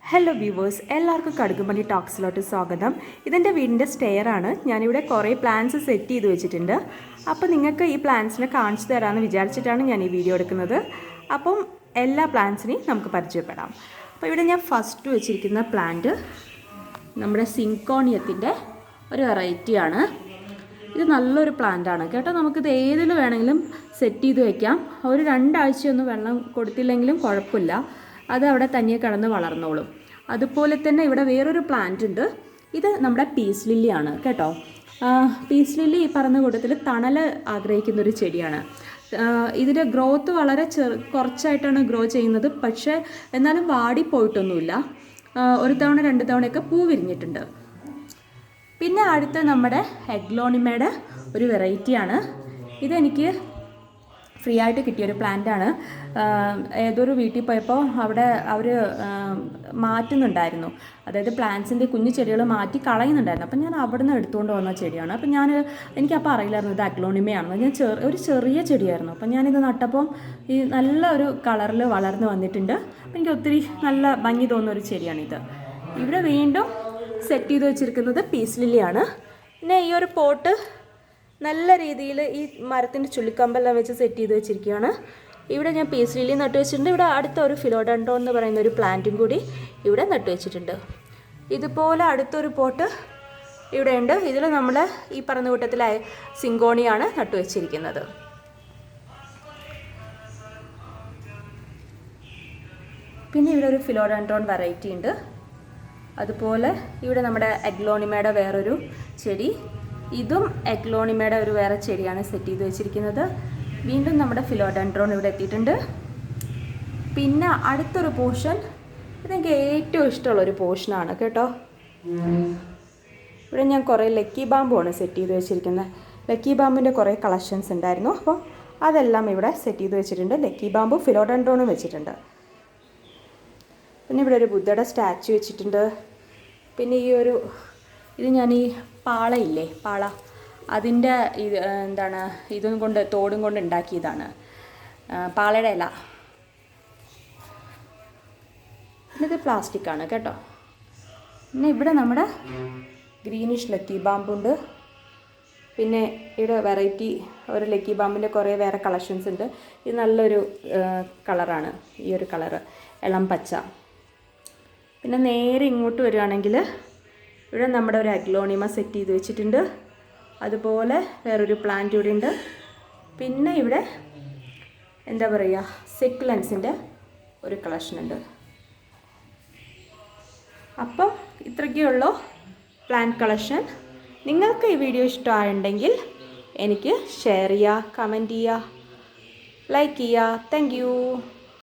Hello viewers, എല്ലാവർക്കും കടുകുമണി ടോക്സിലോട്ട് സ്വാഗതം. ഇതെൻ്റെ വീടിൻ്റെ സ്റ്റെയറാണ്. ഞാനിവിടെ കുറേ പ്ലാന്റ്സ് സെറ്റ് ചെയ്ത് വെച്ചിട്ടുണ്ട്. അപ്പോൾ നിങ്ങൾക്ക് ഈ പ്ലാന്റ്സിനെ കാണിച്ചു തരാമെന്ന് വിചാരിച്ചിട്ടാണ് ഞാൻ ഈ വീഡിയോ എടുക്കുന്നത്. അപ്പം എല്ലാ പ്ലാന്റ്സിനെയും നമുക്ക് പരിചയപ്പെടാം. അപ്പോൾ ഇവിടെ ഞാൻ ഫസ്റ്റ് വെച്ചിരിക്കുന്ന പ്ലാന്റ് നമ്മുടെ സിങ്കോണിയത്തിൻ്റെ ഒരു വെറൈറ്റിയാണ്. ഇത് നല്ലൊരു പ്ലാന്റാണ് കേട്ടോ. നമുക്കിത് ഏതിൽ വേണമെങ്കിലും സെറ്റ് ചെയ്ത് വയ്ക്കാം. ഒരു 2 ആഴ്ചയൊന്നും വെള്ളം കൊടുത്തില്ലെങ്കിലും കുഴപ്പമില്ല, അത് അവിടെ തനിയെ കിടന്ന് വളർന്നോളും. അതുപോലെ തന്നെ ഇവിടെ വേറൊരു പ്ലാന്റ് ഉണ്ട്. ഇത് നമ്മുടെ പീസ് ലില്ലിയാണ് കേട്ടോ. പീസ് ലില്ലി ഈ പറഞ്ഞ കൂട്ടത്തിൽ തണൽ ആഗ്രഹിക്കുന്നൊരു ചെടിയാണ്. ഇതിൻ്റെ ഗ്രോത്ത് വളരെ കുറച്ചായിട്ടാണ് ഗ്രോ ചെയ്യുന്നത്. പക്ഷേ എന്നാലും വാടിപ്പോയിട്ടൊന്നുമില്ല. ഒരു തവണ 2 തവണയൊക്കെ പൂ വിരിഞ്ഞിട്ടുണ്ട്. പിന്നെ അടുത്ത നമ്മുടെ എഗ്ലോണിമയുടെ ഒരു വെറൈറ്റിയാണ്. ഇതെനിക്ക് ഫ്രീ ആയിട്ട് കിട്ടിയൊരു പ്ലാന്റാണ്. ഏതൊരു വീട്ടിൽ പോയപ്പോൾ അവിടെ അവർ മാറ്റുന്നുണ്ടായിരുന്നു, അതായത് പ്ലാന്റ്സിൻ്റെ കുഞ്ഞു ചെടികൾ മാറ്റി കളയുന്നുണ്ടായിരുന്നു. അപ്പം ഞാൻ അവിടെ നിന്ന് എടുത്തുകൊണ്ട് വന്ന ചെടിയാണ്. അപ്പം എനിക്കപ്പോൾ അറിയില്ലായിരുന്നു ഇത് അഗ്ലോണിമയാണെന്ന്. ഞാൻ ഒരു ചെറിയ ചെടിയായിരുന്നു. അപ്പം ഞാനിത് നട്ടപ്പോൾ ഈ നല്ല ഒരു കളറിൽ വളർന്ന് വന്നിട്ടുണ്ട്. അപ്പം എനിക്ക് ഒത്തിരി നല്ല ഭംഗി തോന്നുന്ന ഒരു ചെടിയാണിത്. ഇവിടെ വീണ്ടും സെറ്റ് ചെയ്ത് വെച്ചിരിക്കുന്നത് പീസ് ലില്ലിയാണ്. പിന്നെ ഈ ഒരു പോട്ട് നല്ല രീതിയിൽ ഈ മരത്തിൻ്റെ ചുള്ളിക്കമ്പെല്ലാം വെച്ച് സെറ്റ് ചെയ്ത് വെച്ചിരിക്കുകയാണ്. ഇവിടെ ഞാൻ പീസ് ലില്ലി നട്ടു വെച്ചിട്ടുണ്ട്. ഇവിടെ അടുത്ത ഒരു ഫിലോഡൻഡ്രോൺ എന്ന് പറയുന്ന ഒരു പ്ലാന്റും കൂടി ഇവിടെ നട്ടു വെച്ചിട്ടുണ്ട്. ഇതുപോലെ അടുത്തൊരു പോട്ട് ഇവിടെ ഉണ്ട്. ഇതിൽ നമ്മൾ ഈ പറഞ്ഞ കൂട്ടത്തിലായ സിങ്കോണിയാണ് നട്ടു വെച്ചിരിക്കുന്നത്. പിന്നെ ഇവിടെ ഒരു ഫിലോഡൻഡ്രോൺ വെറൈറ്റി ഉണ്ട്. അതുപോലെ ഇവിടെ നമ്മുടെ എഗ്ലോണിമയുടെ വേറൊരു ചെടി, ഇതും എഗ്ലോണിമയുടെ ഒരു വേറെ ചെടിയാണ് സെറ്റ് ചെയ്ത് വെച്ചിരിക്കുന്നത്. വീണ്ടും നമ്മുടെ ഫിലോഡൻഡ്രോൺ ഇവിടെ എത്തിയിട്ടുണ്ട്. പിന്നെ അടുത്തൊരു പോർഷൻ, ഇതെനിക്ക് ഏറ്റവും ഇഷ്ടമുള്ളൊരു പോർഷനാണ് കേട്ടോ. ഇവിടെ ഞാൻ കുറേ ലക്കി ബാമ്പുമാണ് സെറ്റ് ചെയ്ത് വെച്ചിരിക്കുന്നത്. ലക്കി ബാമ്പിൻ്റെ കുറേ കളക്ഷൻസ് ഉണ്ടായിരുന്നു. അപ്പോൾ അതെല്ലാം ഇവിടെ സെറ്റ് ചെയ്ത് വെച്ചിട്ടുണ്ട്. ലക്കി ബാമ്പും ഫിലോഡൻഡ്രോണും വെച്ചിട്ടുണ്ട്. പിന്നെ ഇവിടെ ഒരു ബുദ്ധയുടെ സ്റ്റാച്ചു വെച്ചിട്ടുണ്ട്. പിന്നെ ഇത് ഞാൻ ഈ പാളയില്ലേ, പാള, അതിൻ്റെ ഇതും കൊണ്ട് തോടും കൊണ്ട് ഉണ്ടാക്കിയതാണ്, പാളയുടെ ഇല. പിന്നെ ഇത് പ്ലാസ്റ്റിക്കാണ് കേട്ടോ. പിന്നെ ഇവിടെ നമ്മുടെ ഗ്രീനിഷ് ലക്കി ബാമ്പുണ്ട്. പിന്നെ ഇവിടെ വെറൈറ്റി ഒരു ലക്കി ബാമ്പിൻ്റെ കുറേ വേറെ കളക്ഷൻസ് ഉണ്ട്. ഇത് നല്ലൊരു കളറാണ്, ഈ ഒരു കളറ് ഇളം പച്ച. പിന്നെ നേരെ ഇങ്ങോട്ട് വരികയാണെങ്കിൽ ഇവിടെ നമ്മുടെ ഒരു അഗ്ലോണിമ സെറ്റ് ചെയ്ത് വെച്ചിട്ടുണ്ട്. അതുപോലെ വേറൊരു പ്ലാന്റ് ഇവിടെ ഉണ്ട്. പിന്നെ ഇവിടെ സെക്കുലൻസിൻ്റെ ഒരു കളക്ഷൻ ഉണ്ട്. അപ്പം ഇത്രയ്ക്കുള്ളൂ പ്ലാന്റ് കളക്ഷൻ. നിങ്ങൾക്ക് ഈ വീഡിയോ ഇഷ്ടമായിട്ടുണ്ടെങ്കിൽ എനിക്ക് ഷെയർ ചെയ്യുക, കമൻറ്റ് ചെയ്യുക, ലൈക്ക് ചെയ്യുക. Thank you.